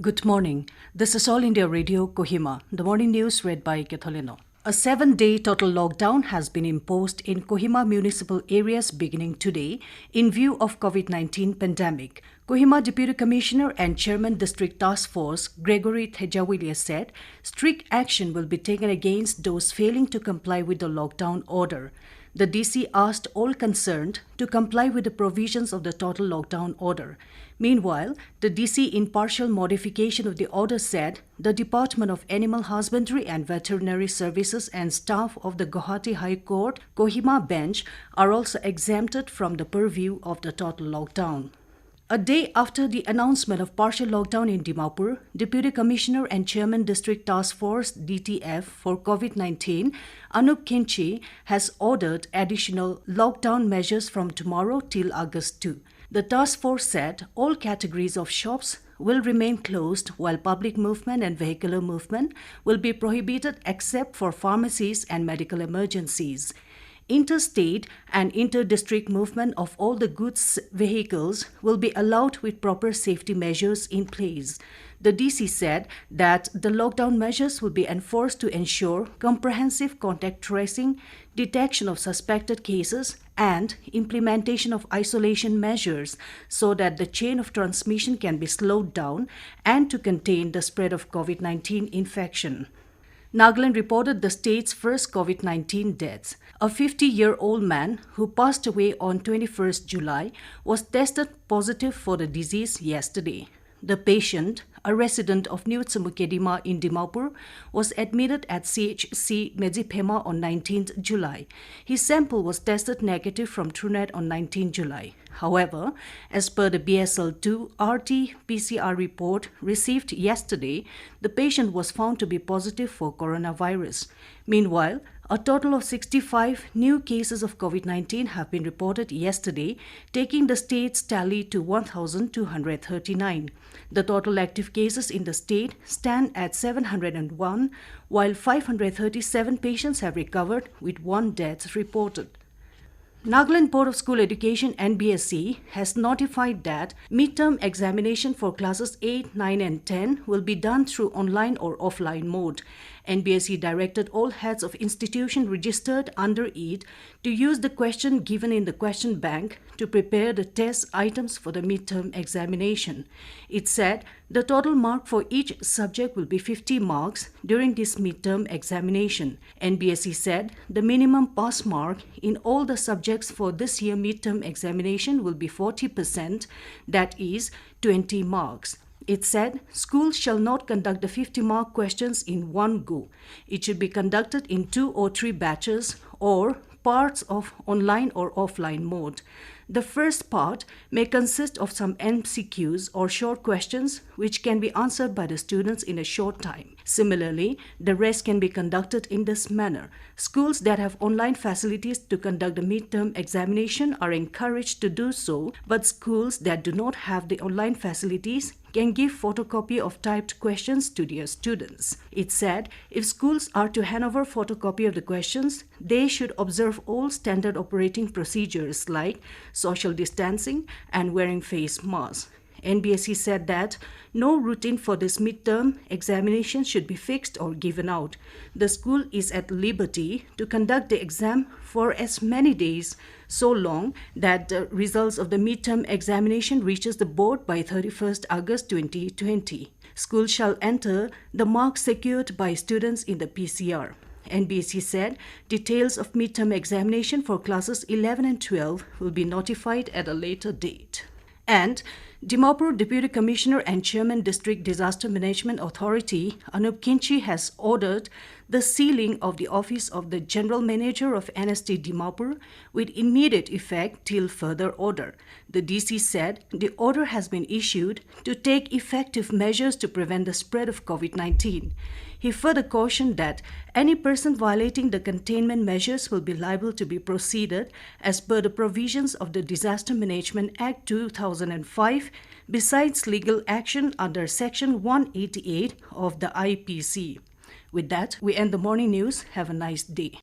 Good morning. This is All India Radio, Kohima. The morning news read by Ketholino. A 7-day total lockdown has been imposed in Kohima municipal areas beginning today in view of COVID-19 pandemic. Kohima Deputy Commissioner and Chairman District Task Force Gregory Thejawilia said strict action will be taken against those failing to comply with the lockdown order. The DC asked all concerned to comply with the provisions of the total lockdown order. Meanwhile, the DC, in partial modification of the order, said the Department of Animal Husbandry and Veterinary Services and staff of the Guwahati High Court Kohima bench are also exempted from the purview of the total lockdown. A day after the announcement of partial lockdown in Dimapur, Deputy Commissioner and Chairman District Task Force DTF for COVID-19, Anup Kinchi, has ordered additional lockdown measures from tomorrow till August 2. The task force said all categories of shops will remain closed while public movement and vehicular movement will be prohibited except for pharmacies and medical emergencies. Interstate and inter-district movement of all the goods vehicles will be allowed with proper safety measures in place. The DC said that the lockdown measures will be enforced to ensure comprehensive contact tracing, detection of suspected cases, and implementation of isolation measures so that the chain of transmission can be slowed down and to contain the spread of COVID-19 infection. Nagaland reported the state's first COVID-19 deaths. A 50-year-old man who passed away on 21st July was tested positive for the disease yesterday. The patient, a resident of New Tsumukkedima in Dimapur, was admitted at CHC Medziphema on 19th July. His sample was tested negative from TruNet on 19 July. However, as per the BSL-2 RT-PCR report received yesterday, the patient was found to be positive for coronavirus. Meanwhile, a total of 65 new cases of COVID-19 have been reported yesterday, taking the state's tally to 1,239. The total active cases in the state stand at 701, while 537 patients have recovered, with 1 death reported. Nagaland Board of School Education NBSE has notified that midterm examination for classes 8, 9 and 10 will be done through online or offline mode. NBSE directed all heads of institution registered under it to use the question given in the question bank to prepare the test items for the midterm examination. It said the total mark for each subject will be 50 marks during this midterm examination. NBSE said the minimum pass mark in all the subjects for this year midterm examination will be 40%, that is 20 marks. It said schools shall not conduct the 50-mark questions in one go. It should be conducted in 2 or 3 batches or parts of online or offline mode. The first part may consist of some MCQs or short questions which can be answered by the students in a short time. Similarly, the rest can be conducted in this manner. Schools that have online facilities to conduct the midterm examination are encouraged to do so, but schools that do not have the online facilities can give photocopy of typed questions to their students. It said if schools are to hand over photocopy of the questions, they should observe all standard operating procedures like social distancing and wearing face masks. NBSE said that no routine for this midterm examination should be fixed or given out. The school is at liberty to conduct the exam for as many days, so long that the results of the midterm examination reaches the board by 31st August 2020. Schools shall enter the marks secured by students in the PCR. NBSE said details of midterm examination for classes 11 and 12 will be notified at a later date. And Dimapur Deputy Commissioner and Chairman District Disaster Management Authority Anup Kinchi has ordered the sealing of the office of the General Manager of NST Dimapur with immediate effect till further order. The DC said the order has been issued to take effective measures to prevent the spread of COVID-19. He further cautioned that any person violating the containment measures will be liable to be proceeded as per the provisions of the Disaster Management Act 2005, besides legal action under Section 188 of the IPC. With that, we end the morning news. Have a nice day.